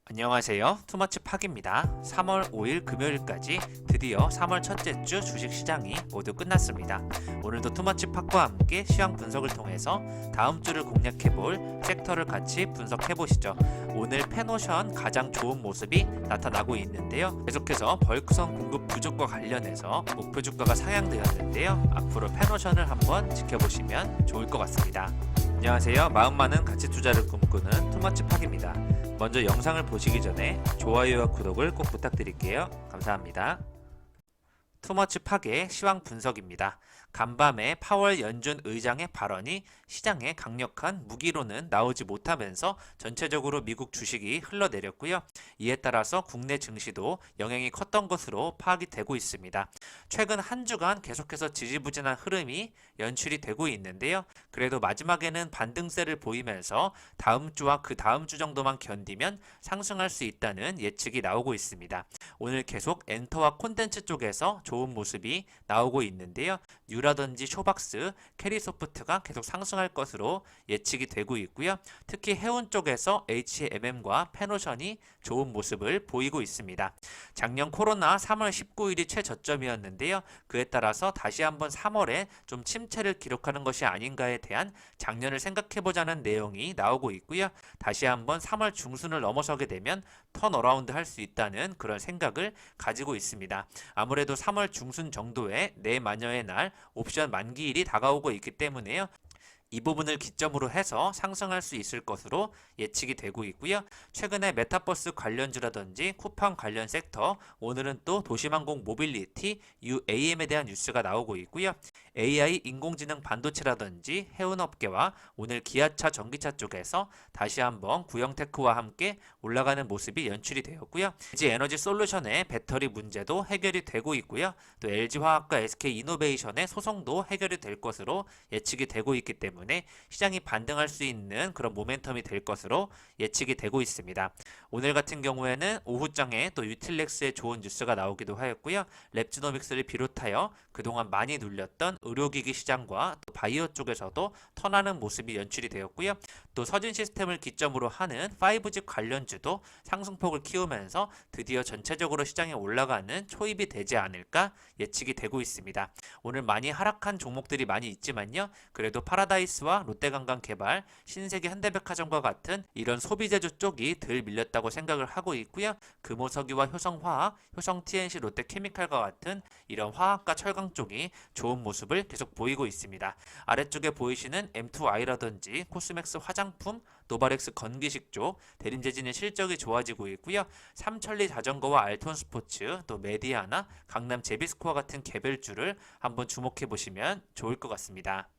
안녕하세요. 투머치 팍입니다. 3월 5일 금요일까지 드디어 3월 첫째 주 주식시장이 모두 끝났습니다. 오늘도 투머치 팍과 함께 시황 분석을 통해서 다음 주를 공략해볼 섹터를 같이 분석해보시죠. 오늘 페노션 가장 좋은 모습이 나타나고 있는데요. 계속해서 벌크선 공급 부족과 관련해서 목표 주가가 상향되었는데요. 앞으로 페노션을 한번 지켜보시면 좋을 것 같습니다. 안녕하세요. 마음 많은 가치 투자를 꿈꾸는 투머치 팍입니다. 먼저 영상을 보시기 전에 좋아요와 구독을 꼭 부탁드릴게요. 감사합니다. 투머치 팍의 시황 분석입니다. 간밤에 파월 연준 의장의 발언이 시장에 강력한 무기로는 나오지 못하면서 전체적으로 미국 주식이 흘러내렸고요. 이에 따라서 국내 증시도 영향이 컸던 것으로 파악이 되고 있습니다. 최근 한 주간 계속해서 지지부진한 흐름이 연출이 되고 있는데요. 그래도 마지막에는 반등세를 보이면서 다음 주와 그 다음 주 정도만 견디면 상승할 수 있다는 예측이 나오고 있습니다. 오늘 계속 엔터와 콘텐츠 쪽에서 좋은 모습이 나오고 있는데요. 뉴라든지 쇼박스, 캐리소프트가 계속 상승할 것으로 예측이 되고 있고요. 특히 해운 쪽에서 HMM과 페노션이 좋은 모습을 보이고 있습니다. 작년 코로나 3월 19일이 최저점이었는데요. 그에 따라서 다시 한번 3월에 좀 침체를 기록하는 것이 아닌가에 대한 작년을 생각해보자는 내용이 나오고 있고요. 다시 한번 3월 중순을 넘어서게 되면 턴어라운드 할 수 있다는 그런 생각을 가지고 있습니다. 아무래도 3월 중순 정도에 내마녀의 날 옵션 만기일이 다가오고 있기 때문에요. 이 부분을 기점으로 해서 상승할 수 있을 것으로 예측이 되고 있고요. 최근에 메타버스 관련주라든지 쿠팡 관련 섹터, 오늘은 또 도시망공 모빌리티, UAM에 대한 뉴스가 나오고 있고요. AI 인공지능 반도체라든지 해운업계와 오늘 기아차 전기차 쪽에서 다시 한번 구형테크와 함께 올라가는 모습이 연출이 되었고요. LG 에너지 솔루션의 배터리 문제도 해결이 되고 있고요. 또 LG화학과 SK이노베이션의 소송도 해결이 될 것으로 예측이 되고 있기 때문에 시장이 반등할 수 있는 그런 모멘텀이 될 것으로 예측이 되고 있습니다. 오늘 같은 경우에는 오후장에 또 유틸렉스의 좋은 뉴스가 나오기도 하였고요. 랩지노믹스를 비롯하여 그동안 많이 눌렸던 의료기기 시장과 또 바이오 쪽에서도 턴하는 모습이 연출이 되었고요. 또 서진 시스템을 기점으로 하는 5G 관련주도 상승폭을 키우면서 드디어 전체적으로 시장에 올라가는 초입이 되지 않을까 예측이 되고 있습니다. 오늘 많이 하락한 종목들이 많이 있지만요. 그래도 파라다이스와 롯데관광개발, 신세계 현대백화점과 같은 이런 소비재주 쪽이 덜 밀렸다고 생각을 하고 있고요. 금호석유와 효성화학, 효성TNC, 롯데케미칼과 같은 이런 화학과 철강 쪽이 좋은 모습을 계속 보이고 있습니다. 아래쪽에 보이시는 M2I라든지 코스맥스 화장품, 노바렉스 건기식 쪽 대림제진의 실적이 좋아지고 있고요. 삼천리 자전거와 알톤 스포츠, 또 메디아나 강남 제비스코어 같은 개별주를 한번 주목해 보시면 좋을 것 같습니다.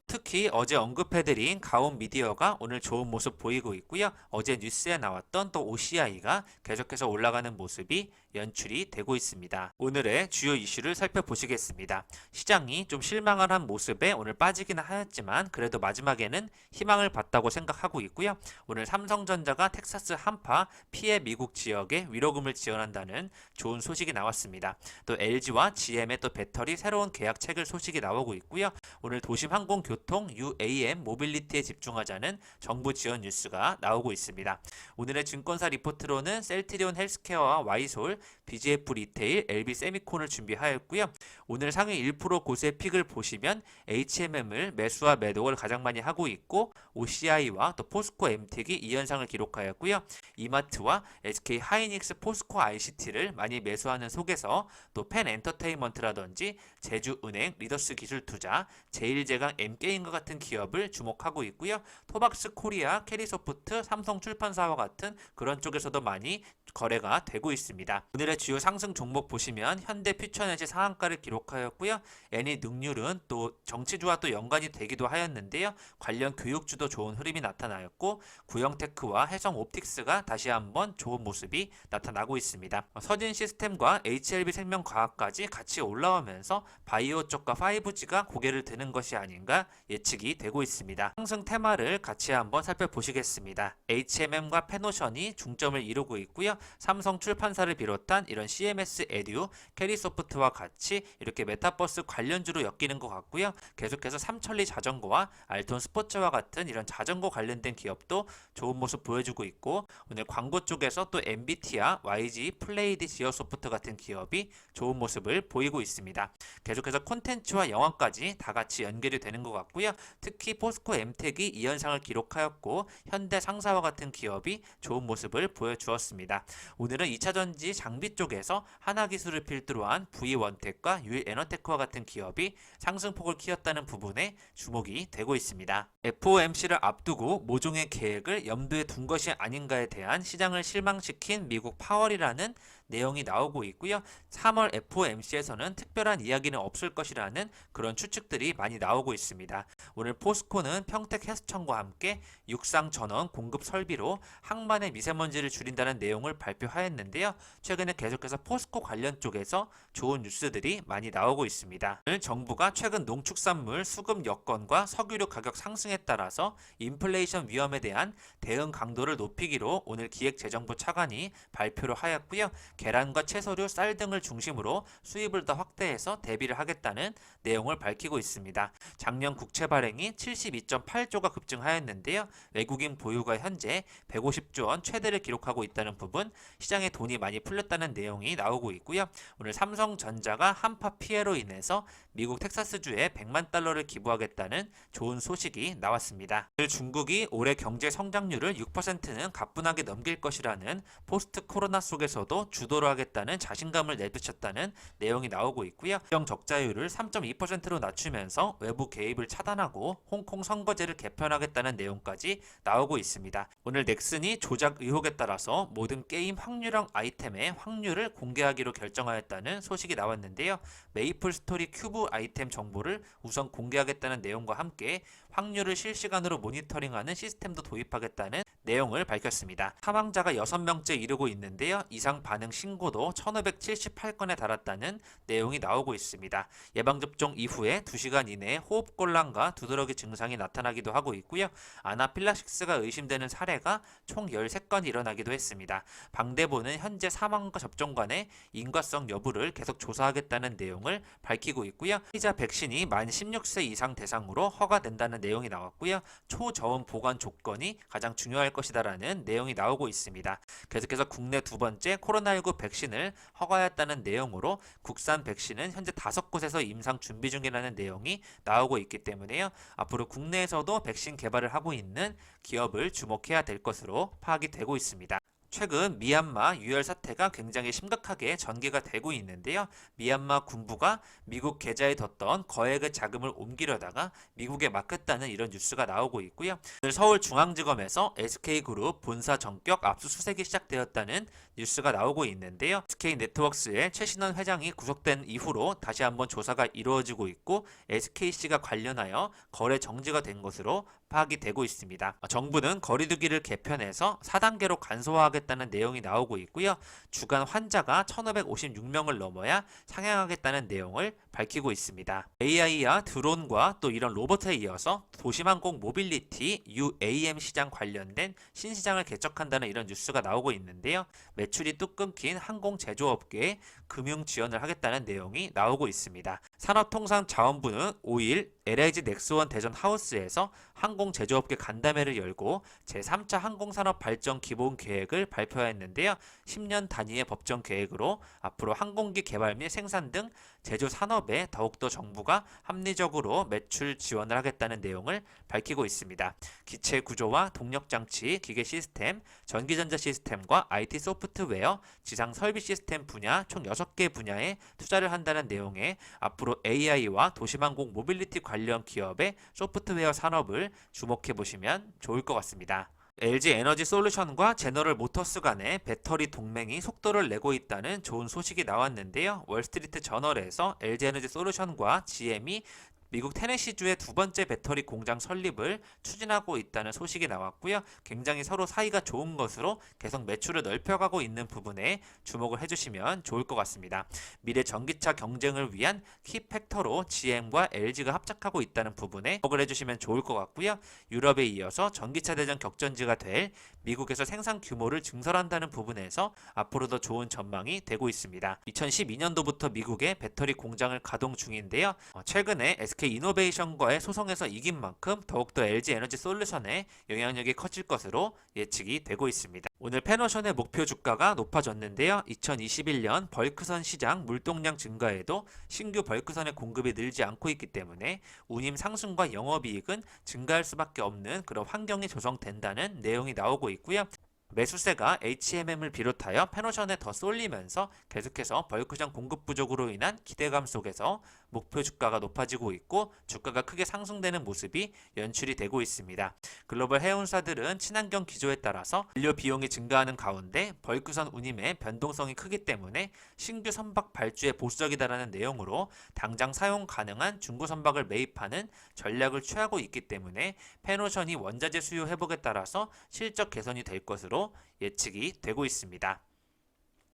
특히 어제 언급해드린 가온 미디어가 오늘 좋은 모습 보이고 있고요. 어제 뉴스에 나왔던 또 OCI가 계속해서 올라가는 모습이 연출이 되고 있습니다. 오늘의 주요 이슈를 살펴보시겠습니다. 시장이 좀 실망을 한 모습에 오늘 빠지기는 하였지만 그래도 마지막에는 희망을 봤다고 생각하고 있고요. 오늘 삼성전자가 텍사스 한파 피해 미국 지역에 위로금을 지원한다는 좋은 소식이 나왔습니다. 또 LG와 GM의 또 배터리 새로운 계약 체결 소식이 나오고 있고요. 오늘 도심항공교통 UAM 모빌리티에 집중하자는 정부 지원 뉴스가 나오고 있습니다. 오늘의 증권사 리포트로는 셀트리온 헬스케어와 와이솔, BGF 리테일, LB세미콘을 준비하였고요. 오늘 상위 1% 고세 픽을 보시면 HMM을 매수와 매도를 가장 많이 하고 있고 OCI와 또 포스코 엠텍이 이 현상을 기록하였고요. 이마트와 SK 하이닉스 포스코 ICT를 많이 매수하는 속에서 또 펜엔터테인먼트라든지 제주은행, 리더스 기술투자, 제일제강 M게임과 같은 기업을 주목하고 있고요. 토박스 코리아, 캐리소프트, 삼성출판사와 같은 그런 쪽에서도 많이 거래가 되고 있습니다. 오늘의 주요 상승 종목 보시면 현대 퓨처넷이 상한가를 기록하였고요. 애니능률은 또 정치주와 또 연관이 되기도 하였는데요. 관련 교육주도 좋은 흐름이 나타나였고 구형테크와 해성옵틱스가 다시 한번 좋은 모습이 나타나고 있습니다. 서진시스템과 HLB생명과학까지 같이 올라오면서 바이오 쪽과 5G가 고개를 드는 것이 아닌가 예측이 되고 있습니다. 상승 테마를 같이 한번 살펴보시겠습니다. HMM과 페노션이 중점을 이루고 있고요. 삼성 출판사를 비롯한 이런 CMS 에듀, 캐리소프트와 같이 이렇게 메타버스 관련주로 엮이는 것 같고요. 계속해서 삼천리 자전거와 알톤 스포츠와 같은 이런 자전거 관련된 기업도 좋은 모습 보여주고 있고, 오늘 광고 쪽에서 또 엔비티아, YG, 플레이드, 지어소프트 같은 기업이 좋은 모습을 보이고 있습니다. 계속해서 콘텐츠와 영화까지 다 같이 연결이 되는 것 같고요. 특히 포스코 엠텍이 2연상을 기록하였고 현대 상사와 같은 기업이 좋은 모습을 보여주었습니다. 오늘은 2차전지 장비 쪽에서 하나기술을 필두로 한 V원텍과 유일에너테크와 같은 기업이 상승폭을 키웠다는 부분에 주목이 되고 있습니다. FOMC를 앞두고 모종의 계획을 염두에 둔 것이 아닌가에 대한 시장을 실망시킨 미국 파월이라는 내용이 나오고 있고요. 3월 FOMC에서는 특별한 이야기는 없을 것이라는 그런 추측들이 많이 나오고 있습니다. 오늘 포스코는 평택해수청과 함께 육상 전원 공급 설비로 항만의 미세먼지를 줄인다는 내용을 발표하였는데요. 최근에 계속해서 포스코 관련 쪽에서 좋은 뉴스들이 많이 나오고 있습니다. 오늘 정부가 최근 농축산물 수급 여건과 석유류 가격 상승에 따라서 인플레이션 위험에 대한 대응 강도를 높이기로 오늘 기획재정부 차관이 발표를 하였고요. 계란과 채소류, 쌀 등을 중심으로 수입을 더 확대해서 대비를 하겠다는 내용을 밝히고 있습니다. 작년 국채 발행이 72.8조가 급증하였는데요. 외국인 보유가 현재 150조 원 최대를 기록하고 있다는 부분, 시장에 돈이 많이 풀렸다는 내용이 나오고 있고요. 오늘 삼성전자가 한파 피해로 인해서 미국 텍사스주에 100만 달러를 기부하겠다는 좋은 소식이 나왔습니다. 오늘 중국이 올해 경제 성장률을 6%는 가뿐하게 넘길 것이라는 포스트 코로나 속에서도 주도를 하겠다는 자신감을 내비쳤다는 내용이 나오고 있고요. 국경 적자율을 3.2%로 낮추면서 외부 개입을 차단하고 홍콩 선거제를 개편하겠다는 내용까지 나오고 있습니다. 오늘 넥슨이 조작 의혹에 따라서 모든 게임 확률형 아이템의 확률을 공개하기로 결정하였다는 소식이 나왔는데요. 메이플 스토리 큐브 아이템 정보를 우선 공개하겠다는 내용과 함께 확률을 실시간으로 모니터링하는 시스템도 도입하겠다는 내용을 밝혔습니다. 사망자가 6명째 이르고 있는데요. 이상 반응 신고도 1578건에 달았다는 내용이 나오고 있습니다. 예방접종 이후에 2시간 이내에 호흡곤란과 두드러기 증상이 나타나기도 하고 있고요. 아나필락시스가 의심되는 사례가 총 13건 일어나기도 했습니다. 방대본은 현재 사망과 접종 간의 인과성 여부를 계속 조사하겠다는 내용을 밝히고 있고요. 피자 백신이 만 16세 이상 대상으로 허가된다는 내용이 나왔고요. 초저온 보관 조건이 가장 중요할 것이다라는 내용이 나오고 있습니다. 계속해서 국내 두 번째 코로나19 백신을 허가했다는 내용으로 국산 백신은 현재 5곳에서 임상 준비 중이라는 내용이 나오고 있기 때문에요. 앞으로 국내에서도 백신 개발을 하고 있는 기업을 주목해야 될 것으로 파악이 되고 있습니다. 최근 미얀마 유혈 사태가 굉장히 심각하게 전개가 되고 있는데요. 미얀마 군부가 미국 계좌에 뒀던 거액의 자금을 옮기려다가 미국에 맡겼다는 이런 뉴스가 나오고 있고요. 오늘 서울중앙지검에서 SK그룹 본사 전격 압수수색이 시작되었다는 뉴스가 나오고 있는데요. SK네트워크스의 최신원 회장이 구속된 이후로 다시 한번 조사가 이루어지고 있고 SKC가 관련하여 거래 정지가 된 것으로 파악이 되고 있습니다. 정부는 거리두기를 개편해서 4단계로 간소화하겠다는 내용이 나오고 있고요. 주간 환자가 1556명을 넘어야 상향하겠다는 내용을 밝히고 있습니다. AI와 드론과 또 이런 로봇에 이어서 도시항공 모빌리티 UAM 시장 관련된 신시장을 개척한다는 이런 뉴스가 나오고 있는데요. 매출이 뚝 끊긴 항공 제조업계에 금융 지원을 하겠다는 내용이 나오고 있습니다. 산업통상자원부는 5일 LIG 넥스원 대전 하우스에서 항공 제조업계 간담회를 열고 제3차 항공산업 발전 기본 계획을 발표했는데요. 10년 단위의 법정 계획으로 앞으로 항공기 개발 및 생산 등 제조 산업에 더욱더 정부가 합리적으로 매출 지원을 하겠다는 내용을 밝히고 있습니다. 기체 구조와 동력 장치, 기계 시스템, 전기전자 시스템과 IT 소프트웨어, 지상 설비 시스템 분야 총 6개 분야에 투자를 한다는 내용에 앞으로 AI와 도시항공 모빌리티 관련 기업의 소프트웨어 산업을 주목해 보시면 좋을 것 같습니다. LG 에너지 솔루션과 제너럴 모터스 간의 배터리 동맹이 속도를 내고 있다는 좋은 소식이 나왔는데요. 월스트리트 저널에서 LG 에너지 솔루션과 GM이 미국 테네시주의 두 번째 배터리 공장 설립을 추진하고 있다는 소식이 나왔고요. 굉장히 서로 사이가 좋은 것으로 계속 매출을 넓혀가고 있는 부분에 주목을 해주시면 좋을 것 같습니다. 미래 전기차 경쟁을 위한 키 팩터로 GM과 LG가 합작하고 있다는 부분에 주목을 해주시면 좋을 것 같고요. 유럽에 이어서 전기차 대전 격전지가 될 미국에서 생산 규모를 증설한다는 부분에서 앞으로도 좋은 전망이 되고 있습니다. 2012년도부터 미국의 배터리 공장을 가동 중인데요. 최근에 SK 이노베이션과의 소송에서 이긴 만큼 더욱더 LG 에너지 솔루션의 영향력이 커질 것으로 예측이 되고 있습니다. 오늘 페노션의 목표 주가가 높아졌는데요. 2021년 벌크선 시장 물동량 증가에도 신규 벌크선의 공급이 늘지 않고 있기 때문에 운임 상승과 영업이익은 증가할 수밖에 없는 그런 환경이 조성된다는 내용이 나오고 있고요. 매수세가 HMM을 비롯하여 페노션에 더 쏠리면서 계속해서 벌크션 공급 부족으로 인한 기대감 속에서 목표 주가가 높아지고 있고 주가가 크게 상승되는 모습이 연출이 되고 있습니다. 글로벌 해운사들은 친환경 기조에 따라서 연료 비용이 증가하는 가운데 벌크선 운임의 변동성이 크기 때문에 신규 선박 발주에 보수적이다라는 내용으로 당장 사용 가능한 중고 선박을 매입하는 전략을 취하고 있기 때문에 페노션이 원자재 수요 회복에 따라서 실적 개선이 될 것으로 예측이 되고 있습니다.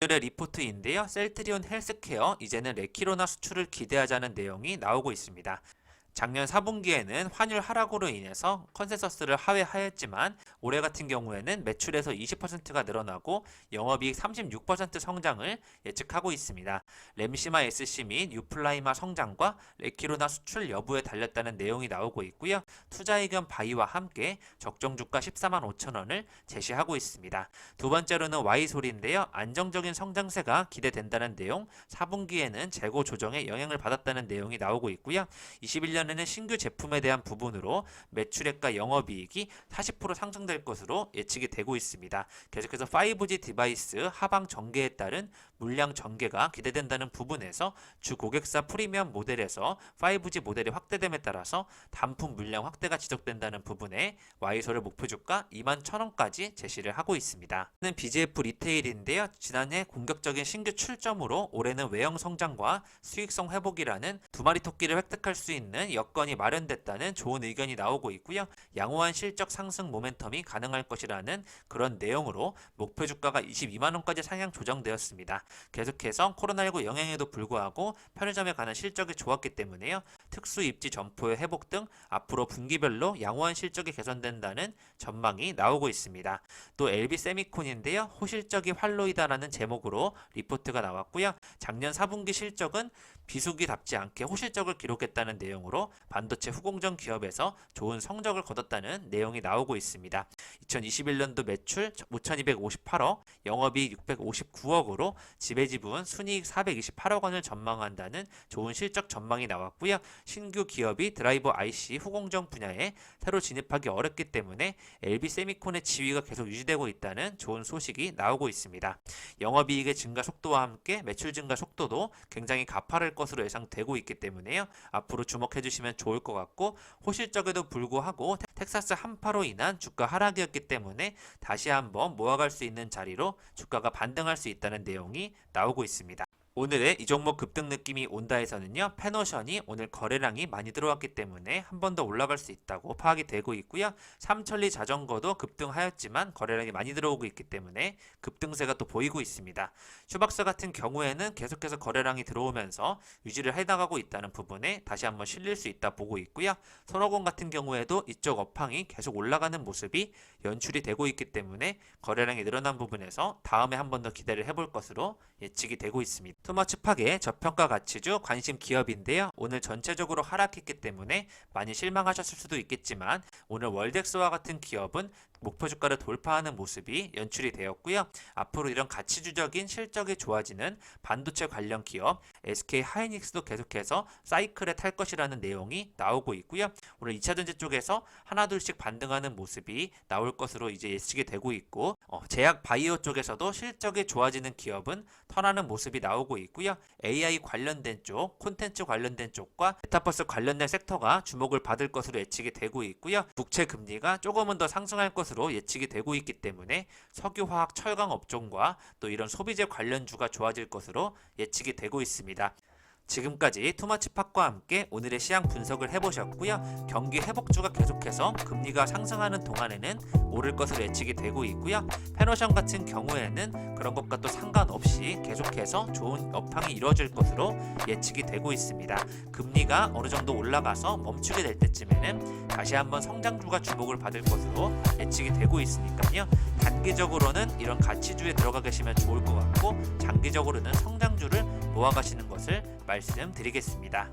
오늘의 리포트인데요. 셀트리온 헬스케어 이제는 레키로나 수출을 기대하자는 내용이 나오고 있습니다. 작년 4분기에는 환율 하락으로 인해서 컨센서스를 하회하였지만 올해 같은 경우에는 매출에서 20%가 늘어나고 영업이익 36% 성장을 예측하고 있습니다. 램시마 SC 및 유플라이마 성장과 레키로나 수출 여부에 달렸다는 내용이 나오고 있고요. 투자 의견 바이와 함께 적정 주가 14만 5천 원을 제시하고 있습니다. 두 번째로는 Y솔인데요. 안정적인 성장세가 기대된다는 내용, 4분기에는 재고 조정에 영향을 받았다는 내용이 나오고 있고요. 21년에는 신규 제품에 대한 부분으로 매출액과 영업이익이 40% 상승될 것으로 예측이 되고 있습니다. 계속해서 5G 디바이스 하방 전개에 따른 물량 전개가 기대된다는 부분에서 주 고객사 프리미엄 모델에서 5G 모델이 확대됨에 따라서 단품 물량 확대가 지속된다는 부분에 Y솔의 목표 주가 21,000원까지 제시를 하고 있습니다. BGF 리테일인데요. 지난해 공격적인 신규 출점으로 올해는 외형 성장과 수익성 회복이라는 두 마리 토끼를 획득할 수 있는 여건이 마련됐다는 좋은 의견이 나오고 있고요. 양호한 실적 상승 모멘텀이 가능할 것이라는 그런 내용으로 목표 주가가 22만원까지 상향 조정되었습니다. 계속해서 코로나19 영향에도 불구하고 편의점에 관한 실적이 좋았기 때문에요. 특수 입지 점포의 회복 등 앞으로 분기별로 양호한 실적이 개선된다는 전망이 나오고 있습니다. 또 LB세미콘인데요. 호실적이 활로이다라는 제목으로 리포트가 나왔고요. 작년 4분기 실적은 비수기답지 않게 호실적을 기록했다는 내용으로 반도체 후공정 기업에서 좋은 성적을 거뒀다는 내용이 나오고 있습니다. 2021년도 매출 5,258억, 영업이익 659억으로 지배지분 순이익 428억 원을 전망한다는 좋은 실적 전망이 나왔고요. 신규 기업이 드라이버 IC 후공정 분야에 새로 진입하기 어렵기 때문에 LB세미콘의 지위가 계속 유지되고 있다는 좋은 소식이 나오고 있습니다. 영업이익의 증가 속도와 함께 매출 증가 속도도 굉장히 가파를 것으로 예상되고 있기 때문에요. 앞으로 주목해 주시면 좋을 것 같고 호실적에도 불구하고 텍사스 한파로 인한 주가 하락이었기 때문에 다시 한번 모아갈 수 있는 자리로 주가가 반등할 수 있다는 내용이 나오고 있습니다. 오늘의 이 종목 급등 느낌이 온다에서는요. 페노션이 오늘 거래량이 많이 들어왔기 때문에 한 번 더 올라갈 수 있다고 파악이 되고 있고요. 삼천리 자전거도 급등하였지만 거래량이 많이 들어오고 있기 때문에 급등세가 또 보이고 있습니다. 슈박스 같은 경우에는 계속해서 거래량이 들어오면서 유지를 해나가고 있다는 부분에 다시 한번 실릴 수 있다 보고 있고요. 손오공 같은 경우에도 이쪽 업황이 계속 올라가는 모습이 연출이 되고 있기 때문에 거래량이 늘어난 부분에서 다음에 한 번 더 기대를 해볼 것으로 예측이 되고 있습니다. 투머치 파괴 저평가 가치주 관심 기업인데요. 오늘 전체적으로 하락했기 때문에 많이 실망하셨을 수도 있겠지만 오늘 월덱스와 같은 기업은 목표 주가를 돌파하는 모습이 연출이 되었고요. 앞으로 이런 가치주적인 실적이 좋아지는 반도체 관련 기업 SK 하이닉스도 계속해서 사이클에 탈 것이라는 내용이 나오고 있고요. 오늘 2차전지 쪽에서 하나둘씩 반등하는 모습이 나올 것으로 이제 예측이 되고 있고 제약 바이오 쪽에서도 실적이 좋아지는 기업은 턴하는 모습이 나오고 있고요. AI 관련된 쪽, 콘텐츠 관련된 쪽과 메타버스 관련된 섹터가 주목을 받을 것으로 예측이 되고 있고요. 국채 금리가 조금은 더 상승할 것으로 예측이 되고 있기 때문에 석유화학 철강 업종과 또 이런 소비재 관련주가 좋아질 것으로 예측이 되고 있습니다. 지금까지 투머치팟과 함께 오늘의 시황 분석을 해보셨고요. 경기 회복주가 계속해서 금리가 상승하는 동안에는 오를 것으로 예측이 되고 있고요. 페노션 같은 경우에는 그런 것과 또 상관없이 계속해서 좋은 업황이 이루어질 것으로 예측이 되고 있습니다. 금리가 어느 정도 올라가서 멈추게 될 때쯤에는 다시 한번 성장주가 주목을 받을 것으로 예측이 되고 있으니까요. 단기적으로는 이런 가치주에 들어가 계시면 좋을 것 같고, 장기적으로는 성장주를 모아가시는 것을 말씀드리겠습니다.